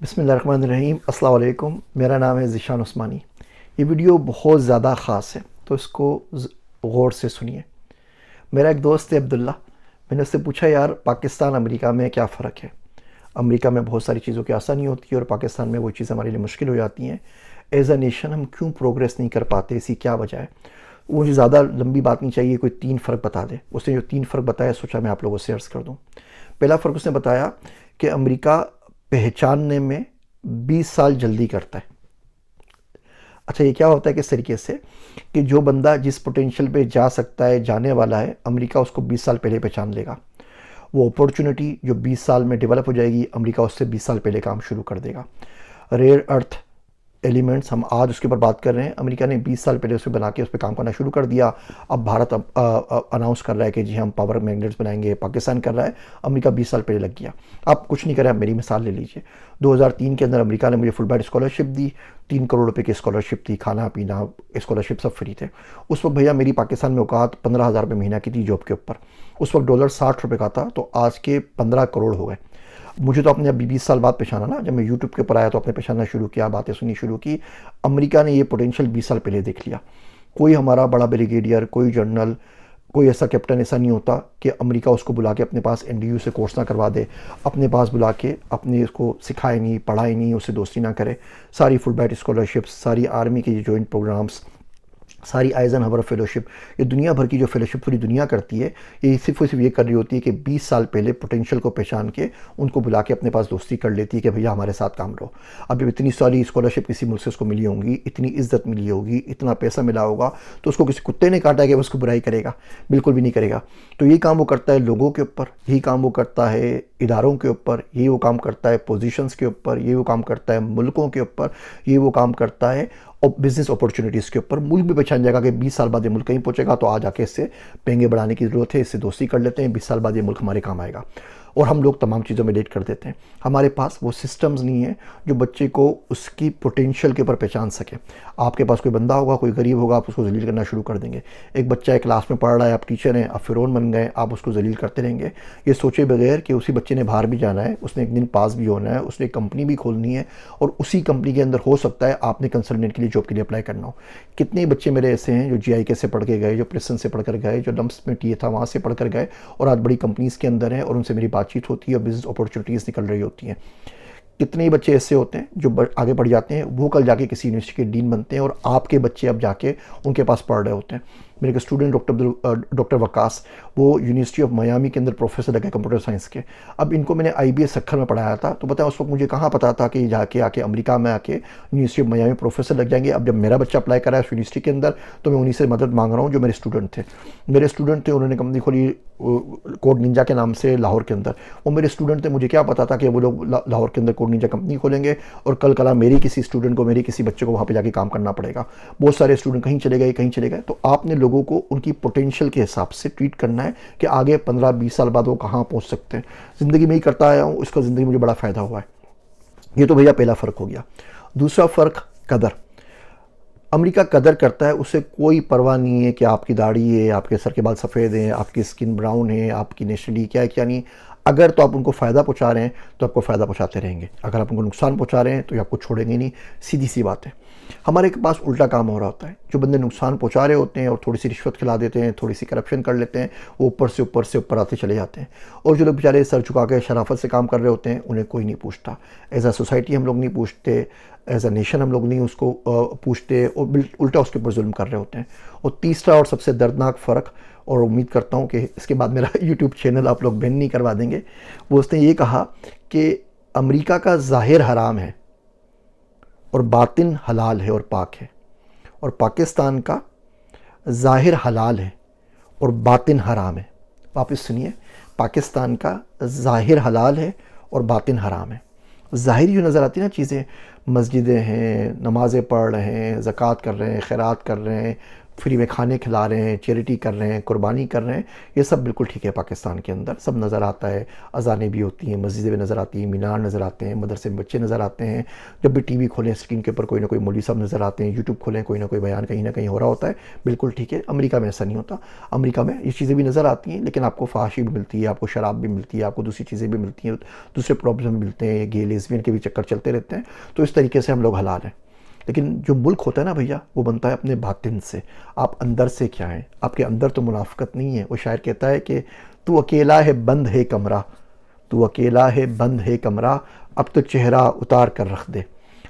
بسم اللہ الرحمن الرحیم۔ السلام علیکم، میرا نام ہے ذیشان عثمانی۔ یہ ویڈیو بہت زیادہ خاص ہے تو اس کو غور سے سنیے۔ میرا ایک دوست ہے عبداللہ، میں نے اس سے پوچھا یار پاکستان امریکہ میں کیا فرق ہے؟ امریکہ میں بہت ساری چیزوں کی آسانی ہوتی ہے اور پاکستان میں وہ چیزیں ہمارے لیے مشکل ہو جاتی ہیں۔ ایز اے نیشن ہم کیوں پروگریس نہیں کر پاتے، اسی کیا وجہ ہے؟ وہ مجھے زیادہ لمبی بات نہیں چاہیے، کوئی 3 فرق بتا دے۔ اس نے جو 3 فرق بتایا سوچا میں آپ لوگوں سے عرض کر دوں۔ پہلا فرق اس نے بتایا کہ امریکہ پہچاننے میں 20 سال جلدی کرتا ہے۔ اچھا، یہ کیا ہوتا ہے کس طریقے سے کہ جو بندہ جس پوٹینشیل پہ جا سکتا ہے، جانے والا ہے، امریکہ اس کو 20 سال پہلے پہچان لے گا۔ وہ اپورچونٹی جو 20 سال میں ڈیولپ ہو جائے گی، امریکہ اس سے 20 سال پہلے کام شروع کر دے گا۔ ریئر ارتھ ایلیمنٹس ہم آج اس کے اوپر بات کر رہے ہیں، امریکہ نے 20 سال پہلے اسے بنا کے اس پہ کام کرنا شروع کر دیا۔ اب بھارت اناؤنس کر رہا ہے کہ جی ہم پاور میگنیٹس بنائیں گے، پاکستان کر رہا ہے، امریکہ 20 سال پہلے لگ گیا۔ آپ کچھ نہیں کریں، آپ میری مثال لے لیجئے۔ 2003 کے اندر امریکہ نے مجھے فل برائٹ اسکالرشپ دی، 3 کروڑ روپے کی اسکالرشپ تھی، کھانا پینا اسکالرشپ سب فری تھے۔ اس وقت بھیا میری پاکستان میں اوقات 15,000 روپے مہینہ کی تھی جاب کے اوپر۔ اس وقت ڈالر 60 روپے کا تھا، تو آج کے 15 کروڑ ہو گئے۔ مجھے تو اپنے ابھی 20 سال بعد پہچانا نا، جب میں یوٹیوب کے اوپر آیا تو اپنے پہچاننا شروع کیا، باتیں سنی شروع کی۔ امریکہ نے یہ پوٹینشیل 20 سال پہلے دیکھ لیا۔ کوئی ہمارا بڑا بریگیڈیئر، کوئی جنرل، کوئی ایسا کیپٹن ایسا نہیں ہوتا کہ امریکہ اس کو بلا کے اپنے پاس NDU سے کورس نہ کروا دے، اپنے پاس بلا کے اپنے اس کو سکھائے نہیں، پڑھائے نہیں، اس سے دوستی نہ کرے۔ ساری فل برائٹ اسکالرشپس، ساری آرمی کے جوائنٹ پروگرامز، ساری آئزن ہاور فیلوشپ، یہ دنیا بھر کی جو فیلوشپ پوری دنیا کرتی ہے، یہ صرف یہ کر رہی ہوتی ہے کہ 20 سال پہلے پوٹینشیل کو پہچان کے ان کو بلا کے اپنے پاس دوستی کر لیتی ہے کہ بھیا ہمارے ساتھ کام رہو۔ اب جب اتنی ساری اسکالرشپ کسی ملک سے اس کو ملی ہوں گی، اتنی عزت ملی ہوگی، اتنا پیسہ ملا ہوگا، تو اس کو کسی کتے نے کاٹا ہے کہ وہ اس کو برائی کرے گا؟ بالکل بھی نہیں کرے گا۔ تو یہ کام وہ کرتا ہے لوگوں کے اوپر، یہی کام وہ کرتا ہے اداروں کے اوپر، یہی وہ کام کرتا ہے پوزیشنز کے اوپر، یہ وہ کام کرتا ہے ملکوں کے اوپر، یہ وہ کام کرتا ہے بزنس اپورچونیٹیز کے اوپر۔ ملک بھی پہچان جائے گا کہ 20 سال بعد یہ ملک کہیں پہنچے گا، تو آج آ کے اس سے پینگے بڑھانے کی ضرورت ہے، اس سے دوستی کر لیتے ہیں، 20 سال بعد یہ ملک ہمارے کام آئے گا۔ اور ہم لوگ تمام چیزوں میں لیٹ کر دیتے ہیں۔ ہمارے پاس وہ سسٹمز نہیں ہیں جو بچے کو اس کی پوٹینشیل کے اوپر پہچان سکے۔ آپ کے پاس کوئی بندہ ہوگا، کوئی غریب ہوگا، آپ اس کو ذلیل کرنا شروع کر دیں گے۔ ایک بچہ ایک کلاس میں پڑھ رہا ہے، آپ ٹیچر ہیں، آپ فرعون بن گئے، آپ اس کو ذلیل کرتے رہیں گے، یہ سوچے بغیر کہ اسی بچے نے باہر بھی جانا ہے، اس نے ایک دن پاس بھی ہونا ہے، اس نے ایک کمپنی بھی کھولنی ہے، اور اسی کمپنی کے اندر ہو سکتا ہے آپ نے کنسلٹنٹ کے لیے جاب کے لیے اپلائی کرنا ہو۔ کتنے بچے میرے ایسے ہیں جو GIK سے پڑھ کے گئے، جو پریسن سے پڑھ کر گئے، جو لمپس میں ٹی تھا وہاں سے پڑھ کر گئے، اور آج بڑی کمپنیز کے اندر ہیں اور ان سے میری بات چیت ہوتی ہے اور بزنس اپورچونیٹیز نکل رہی ہوتی ہیں۔ کتنے ہی بچے ایسے ہوتے ہیں جو آگے بڑھ جاتے ہیں، وہ کل جا کے کسی یونیورسٹی کے ڈین بنتے ہیں، اور آپ کے بچے اب جا کے ان کے پاس پڑھ رہے ہوتے ہیں۔ میرے ایک اسٹوڈنٹ ڈاکٹر وقاص، وہ یونیورسٹی آف میامی کے اندر پروفیسر لگے کمپیوٹر سائنس کے۔ اب ان کو میں نے IBS سکھر میں پڑھایا تھا، تو بتائیں اس وقت مجھے کہاں پتا تھا کہ یہ جا کے آ کے امریکہ میں آ کے یونیورسٹی آف میامی پروفیسر لگ جائیں گے۔ اب جب میرا بچہ اپلائی کرا ہے اس یونیورسٹی کے اندر، تو میں انہی سے مدد مانگ رہا ہوں جو میرے اسٹوڈنٹ تھے۔ میرے اسٹوڈنٹ تھے، انہوں نے کمپنی کھولی کوڈ نینجا کے نام سے لاہور کے اندر۔ وہ میرے اسٹوڈنٹ تھے، مجھے کیا پتا تھا کہ وہ لوگ لاہور کے اندر کوڈ نینجا کمپنی کھولیں گے، اور کل کلا میری کسی اسٹوڈنٹ کو، میری کسی بچے کو وہاں پہ جا کے کام کرنا پڑے گا۔ بہت سارے اسٹوڈنٹ کہیں چلے گئے، کہیں چلے گئے۔ تو آپ نے لوگوں کو ان کی پوٹینشیل کے حساب سے ٹریٹ کرنا ہے کہ آگے 15-20 سال بعد وہ کہاں پہنچ سکتے ہیں۔ زندگی میں ہی کرتا آیا ہوں، اس کا زندگی مجھے بڑا فائدہ ہوا ہے۔ یہ تو بھیا پہلا فرق ہو گیا۔ دوسرا فرق قدر۔ امریکہ قدر کرتا ہے، اسے کوئی پرواہ نہیں ہے کہ آپ کی داڑھی ہے، آپ کے سر کے بال سفید ہیں، آپ کی اسکن براؤن ہے، آپ کی نیشنلٹی کیا ہے کیا نہیں۔ اگر تو آپ ان کو فائدہ پہنچا رہے ہیں تو آپ کو فائدہ پہنچاتے رہیں گے، اگر آپ ان کو نقصان پہنچا رہے ہیں تو یہ آپ کو چھوڑیں گے نہیں۔ سیدھی سی بات ہے۔ ہمارے پاس الٹا کام ہو رہا ہوتا ہے، جو بندے نقصان پہنچا رہے ہوتے ہیں اور تھوڑی سی رشوت کھلا دیتے ہیں، تھوڑی سی کرپشن کر لیتے ہیں، وہ اوپر آتے چلے جاتے ہیں۔ اور جو لوگ بیچارے سر جھکا کے شرافت سے کام کر رہے ہوتے ہیں، انہیں کوئی نہیں پوچھتا۔ ایز اے سوسائٹی ہم لوگ نہیں پوچھتے، ایز اے نیشن ہم لوگ نہیں اس کو پوچھتے، اور الٹا اس کے اوپر ظلم کر رہے ہوتے ہیں۔ اور تیسرا اور سب سے دردناک فرق، اور امید کرتا ہوں کہ اس کے بعد میرا یوٹیوب چینل آپ لوگ بین نہیں کروا دیں گے، وہ اس نے یہ کہا کہ امریکہ کا ظاہر حرام ہے اور باطن حلال ہے اور پاک ہے، اور پاکستان کا ظاہر حلال ہے اور باطن حرام ہے۔ واپس سنیے، پاکستان کا ظاہر حلال ہے اور باطن حرام ہے۔ ظاہری جو نظر آتی ہیں نا چیزیں، مسجدیں ہیں، نمازیں پڑھ رہے ہیں، زکوٰۃ کر رہے ہیں، خیرات کر رہے ہیں، فری میں کھانے کھلا رہے ہیں، چیریٹی کر رہے ہیں، قربانی کر رہے ہیں، یہ سب بالکل ٹھیک ہے پاکستان کے اندر، سب نظر آتا ہے، اذانیں بھی ہوتی ہیں، مسجدیں بھی نظر آتی ہیں، مینار نظر آتے ہیں، مدرسے میں بچے نظر آتے ہیں، جب بھی ٹی وی کھولیں اسکرین کے اوپر کوئی نہ کوئی مولوی صاحب نظر آتے ہیں، یوٹیوب کھولیں کوئی نہ کوئی بیان کہیں نہ کہیں ہو رہا ہوتا ہے، بالکل ٹھیک ہے۔ امریکہ میں ایسا نہیں ہوتا، امریکہ میں یہ چیزیں بھی نظر آتی ہیں، لیکن آپ کو فحاشی بھی ملتی ہے، آپ کو شراب بھی ملتی ہے، آپ کو دوسری چیزیں بھی ملتی ہیں، دوسرے پرابلم بھی ملتے ہیں، گے لیزبین کے بھی چکر چلتے رہتے ہیں، تو اس طریقے سے ہم لوگ حلال ہیں۔ لیکن جو ملک ہوتا ہے نا بھیا، وہ بنتا ہے اپنے باطن سے، آپ اندر سے کیا ہیں، آپ کے اندر تو منافقت نہیں ہے۔ وہ شاعر کہتا ہے کہ تو اکیلا ہے بند ہے کمرہ، تو اکیلا ہے بند ہے کمرہ، اب تو چہرہ اتار کر رکھ دے۔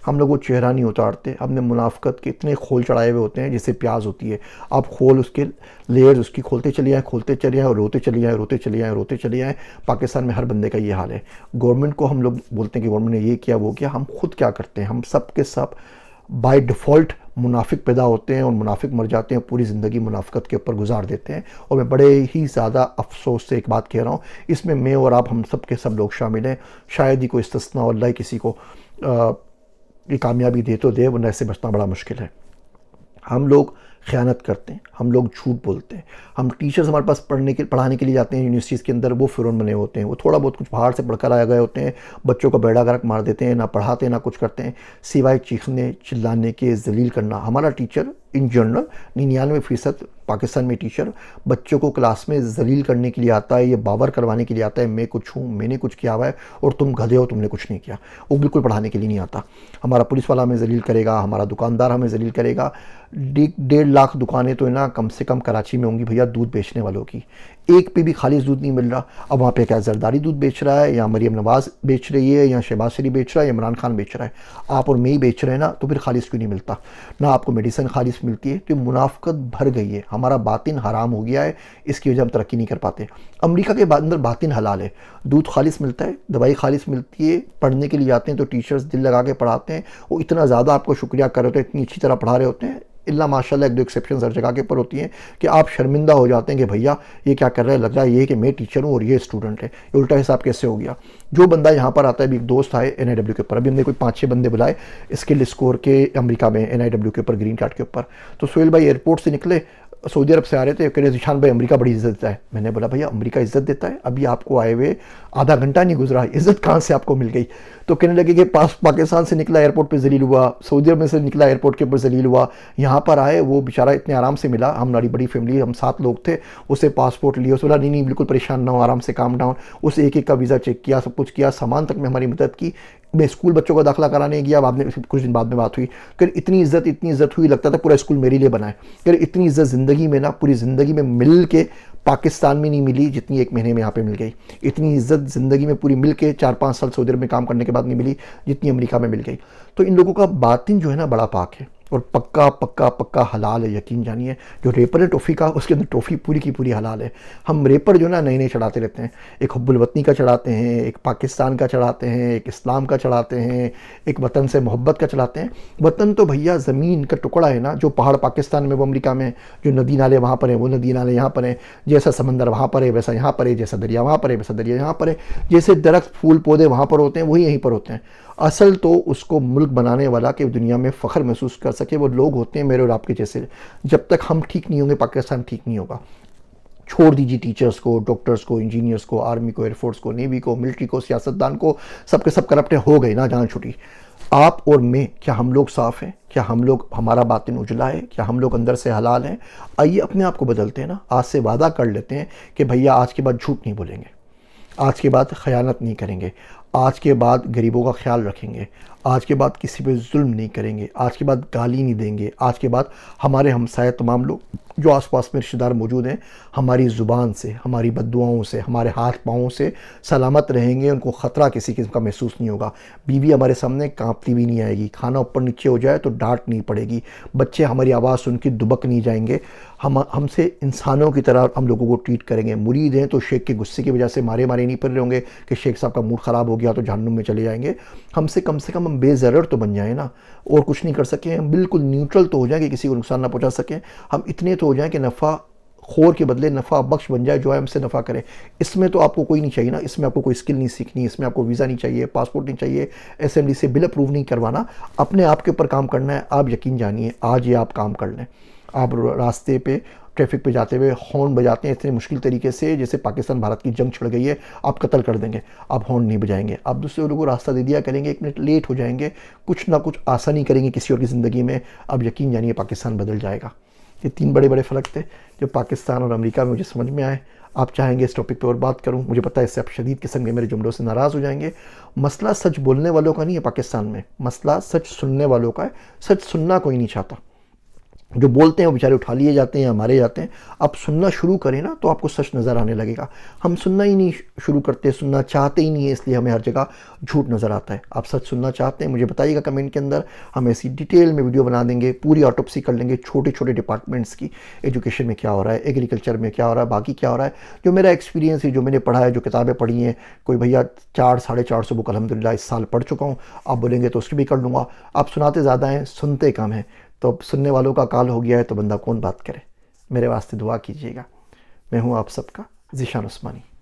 ہم لوگ وہ چہرہ نہیں اتارتے، ہم نے منافقت کے اتنے کھول چڑھائے ہوئے ہوتے ہیں جیسے پیاز ہوتی ہے، آپ کھول اس کے لیئرز اس کی کھولتے چلے جائیں، کھولتے چلے جائیں، اور روتے چلے جائیں، روتے چلے جائیں، روتے چلے جائیں۔ پاکستان میں ہر بندے کا یہ حال ہے۔ گورنمنٹ کو ہم لوگ بولتے ہیں کہ گورنمنٹ نے یہ کیا وہ کیا، ہم خود کیا کرتے ہیں؟ ہم سب کے سب بائی ڈیفالٹ منافق پیدا ہوتے ہیں، اور منافق مر جاتے ہیں، پوری زندگی منافقت کے اوپر گزار دیتے ہیں۔ اور میں بڑے ہی زیادہ افسوس سے ایک بات کہہ رہا ہوں، اس میں اور آپ ہم سب کے سب لوگ شامل ہیں، شاید ہی کوئی استثناء اللہ کسی کو یہ کامیابی دے تو دے، ورنہ ایسے بچنا بڑا مشکل ہے۔ ہم لوگ خیانت کرتے ہیں، ہم لوگ جھوٹ بولتے ہیں، ہم ٹیچرز ہمارے پاس پڑھانے کے لیے جاتے ہیں یونیورسٹیز کے اندر، وہ فرعون بنے ہوتے ہیں، وہ تھوڑا بہت کچھ باہر سے پڑھ کر آئے گئے ہوتے ہیں، بچوں کو بیڑا گرک مار دیتے ہیں، نہ پڑھاتے ہیں نہ کچھ کرتے ہیں، سوائے چیخنے چلانے کے، ذلیل کرنا۔ ہمارا ٹیچر ان جنرل 99% پاکستان میں ٹیچر بچوں کو کلاس میں ذلیل کرنے کے لیے آتا ہے، یہ باور کروانے کے لیے آتا ہے میں کچھ ہوں، میں نے کچھ کیا ہوا ہے اور تم گدھے ہو، تم نے کچھ نہیں کیا۔ وہ بالکل پڑھانے کے لیے نہیں آتا۔ ہمارا پولیس والا ہمیں ذلیل کرے گا، ہمارا دکاندار ہمیں ذلیل کرے گا۔ 1.5 لاکھ دکانیں تو نا کم سے کم کراچی میں ہوں گی بھیا دودھ بیچنے والوں کی، ایک پہ بھی خالص دودھ نہیں مل رہا۔ اب وہاں پہ کیا زرداری دودھ بیچ رہا ہے، یا مریم نواز بیچ رہی ہے، یا شہباز شریف بیچ رہا ہے، یا عمران خان بیچ رہا ہے، آپ اور میں ہی بیچ رہے ہیں نا، تو پھر خالص کیوں نہیں ملتا؟ نہ آپ کو میڈیسن خالص ملتی ہے، تو منافقت بھر گئی ہے، ہمارا باطن حرام ہو گیا ہے، اس کی وجہ ہم ترقی نہیں کر پاتے۔ امریکہ کے اندر باطن حلال ہے، دودھ خالص ملتا ہے، دوائی خالص ملتی ہے، پڑھنے کے لیے جاتے ہیں تو ٹیچرز دل لگا کے پڑھاتے ہیں، وہ اتنا زیادہ آپ کو شکریہ کر رہے ہوتے ہیں، اتنی اچھی طرح پڑھا رہے ہوتے ہیں، اللہ ماشاء اللہ 1-2 ایکسیپشنز ہر جگہ کے اوپر ہوتی ہیں کہ آپ شرمندہ ہو جاتے ہیں کہ بھیا یہ کیا کر رہا ہے، لگ رہا ہے یہ کہ میں ٹیچر ہوں اور یہ اسٹوڈنٹ ہے، یہ الٹا حساب کیسے ہو گیا؟ جو بندہ یہاں پر آتا ہے، ابھی ایک دوست آئے NIW کے اوپر، ابھی ہم نے کوئی 5-6 بندے بلائے اسکل اسکور کے امریکہ میں NIW کے اوپر گرین کارڈ کے اوپر، تو سہیل بھائی ایئرپورٹ سے نکلے، سعودی عرب سے آ رہے تھے، کہہ رہے ذیشان بھائی امریکہ بڑی عزت دیتا ہے۔ میں نے بولا بھیا امریکہ عزت دیتا ہے؟ ابھی آپ کو آئے ہوئے آدھا گھنٹہ نہیں گزرا، عزت کہاں سے آپ کو مل گئی؟ تو کہنے لگے کہ پاکستان سے نکلا ایئرپورٹ پہ ذلیل ہوا، سعودی عرب میں سے نکلا ایئرپورٹ کے اوپر ذلیل ہوا، یہاں پر آئے وہ بیچارہ اتنے آرام سے ملا، ہماری بڑی فیملی، ہم 7 لوگ تھے، اسے پاسپورٹ لیا، اسے بولا نہیں بالکل پریشان نہ ہو، آرام سے کام ڈاؤن، اسے ایک ایک کا ویزا چیک کیا، سب کچھ کیا، سامان تک میں ہماری مدد کی، میں اسکول بچوں کا داخلہ کرانے گیا، بعد میں کچھ دن بعد میں بات ہوئی کہ اتنی عزت ہوئی، لگتا تھا پورا اسکول میرے لیے بنا ہے، کہ اتنی عزت زندگی میں نا پوری زندگی میں مل کے پاکستان میں نہیں ملی جتنی 1 مہینے میں یہاں پہ مل گئی، اتنی عزت زندگی میں پوری مل کے 4-5 سال سعودی عرب میں کام کرنے کے بعد نہیں ملی جتنی امریکہ میں مل گئی۔ تو ان لوگوں کا باطن جو ہے نا بڑا پاک ہے، اور پکا پکا پکا حلال ہے، یقین جانیے۔ جو ریپر ہے ٹوفی کا، اس کے اندر ٹوفی پوری کی پوری حلال ہے۔ ہم ریپر جو نا نئے نئے چڑھاتے رہتے ہیں، ایک حب الوطنی کا چڑھاتے ہیں، ایک پاکستان کا چڑھاتے ہیں، ایک اسلام کا چڑھاتے ہیں، ایک وطن سے محبت کا چڑھاتے ہیں۔ وطن تو بھیا زمین کا ٹکڑا ہے نا، جو پہاڑ پاکستان میں وہ امریکہ میں، جو ندی نالے وہاں پر ہیں وہ ندی نالے یہاں پر ہیں، جیسا سمندر وہاں پر ہے ویسا یہاں پر ہے، جیسا دریا وہاں پر ہے ویسا دریا یہاں پر ہے، جیسے درخت پھول پودے وہاں پر ہوتے ہیں وہی یہیں پر ہوتے ہیں۔ اصل تو اس کو ملک بنانے والا کہ دنیا میں فخر محسوس کر سکے وہ لوگ ہوتے ہیں میرے اور آپ کے جیسے۔ جب تک ہم ٹھیک نہیں ہوں گے پاکستان ٹھیک نہیں ہوگا۔ چھوڑ دیجیے ٹیچرز کو، ڈاکٹرز کو، انجینئرز کو، آرمی کو، ایئر فورس کو، نیوی کو، ملٹری کو، سیاستدان کو، سب کے سب کرپٹ ہو گئے نا، جان چھٹی۔ آپ اور میں، کیا ہم لوگ صاف ہیں؟ کیا ہم لوگ، ہمارا باطن اجلا ہے؟ کیا ہم لوگ اندر سے حلال ہیں؟ آئیے اپنے آپ کو بدلتے ہیں نا، آج سے وعدہ کر لیتے ہیں کہ بھیا آج کے بعد جھوٹ نہیں بولیں گے، آج کے بعد خیانت نہیں کریں گے، آج کے بعد غریبوں کا خیال رکھیں گے، آج کے بعد کسی پہ ظلم نہیں کریں گے، آج کے بعد گالی نہیں دیں گے، آج کے بعد ہمارے ہمسائے تمام لوگ جو آس پاس میں رشتہ دار موجود ہیں ہماری زبان سے، ہماری بد دعاؤں سے، ہمارے ہاتھ پاؤں سے سلامت رہیں گے، ان کو خطرہ کسی قسم کا محسوس نہیں ہوگا۔ بیوی ہمارے سامنے کانپتی بھی نہیں آئے گی، کھانا اوپر نیچے ہو جائے تو ڈانٹ نہیں پڑے گی، بچے ہماری آواز سن کے دبک نہیں جائیں گے، ہم سے انسانوں کی طرح ہم لوگوں کو ٹریٹ کریں گے۔ مرید ہیں تو شیخ کے غصے کی وجہ سے مارے نہیں پڑ رہے ہوں گے کہ شیخ صاحب کا موڈ خراب ہو گیا تو جہنم میں چلے جائیں گے۔ ہم بے ضرر تو بن جائیں نا، اور کچھ نہیں کر سکیں، ہم بالکل نیوٹرل تو ہو جائیں کہ کسی کو نقصان نہ پہنچا سکیں، ہم اتنے تو ہو جائیں کہ نفع خور کے بدلے نفع بخش بن جائے، جو ہے ہم سے نفع کرے۔ اس میں تو آپ کو کوئی نہیں چاہیے نا، اس میں آپ کو کوئی اسکل نہیں سیکھنی، اس میں آپ کو ویزا نہیں چاہیے، پاسپورٹ نہیں چاہیے، اسمبلی سے بل اپروو نہیں کروانا، اپنے آپ کے اوپر کام کرنا ہے۔ آپ یقین جانیے آج یہ آپ کام کر لیں، آپ راستے پہ ٹریفک پہ جاتے ہوئے ہارن بجاتے ہیں اتنے مشکل طریقے سے جیسے پاکستان بھارت کی جنگ چھڑ گئی ہے، آپ قتل کر دیں گے، آپ ہارن نہیں بجائیں گے، آپ دوسرے لوگوں کو راستہ دے دیا کریں گے، 1 منٹ لیٹ ہو جائیں گے، کچھ نہ کچھ آسانی کریں گے کسی اور کی زندگی میں، اب یقین جانیے پاکستان بدل جائے گا۔ یہ 3 بڑے بڑے فرق تھے جو پاکستان اور امریکہ میں مجھے سمجھ میں آئے۔ آپ چاہیں گے اس ٹاپک پہ اور بات کروں، مجھے پتہ ہے اس سے آپ شدید قسم کے میرے جملوں سے ناراض ہو جائیں گے۔ مسئلہ سچ بولنے والوں کا نہیں ہے پاکستان میں، مسئلہ سچ سننے والوں کا ہے۔ سچ سننا کوئی نہیں چاہتا، جو بولتے ہیں وہ بیچارے اٹھا لیے جاتے ہیں یا مارے جاتے ہیں۔ آپ سننا شروع کریں نا تو آپ کو سچ نظر آنے لگے گا۔ ہم سننا ہی نہیں شروع کرتے، سننا چاہتے ہی نہیں ہے، اس لیے ہمیں ہر جگہ جھوٹ نظر آتا ہے۔ آپ سچ سننا چاہتے ہیں مجھے بتائیے گا کمنٹ کے اندر، ہم ایسی ڈیٹیل میں ویڈیو بنا دیں گے، پوری آٹوپسی کر لیں گے چھوٹے چھوٹے ڈپارٹمنٹس کی، ایجوکیشن میں کیا ہو رہا ہے، ایگریکلچر میں کیا ہو رہا ہے، باقی کیا ہو رہا ہے، جو میرا ایکسپیرینس ہے، جو میں نے پڑھا ہے، جو کتابیں پڑھی ہیں۔ کوئی بھیا 400-450 بک الحمدللہ اس سال پڑھ چکا ہوں، آپ بولیں گے تو اس کی بھی کر لوں گا۔ آپ سناتے زیادہ ہیں، سنتے کم ہیں، تو اب سننے والوں کا کال ہو گیا ہے تو بندہ کون بات کرے؟ میرے واسطے دعا کیجیے گا۔ میں ہوں آپ سب کا ذیشان عثمانی۔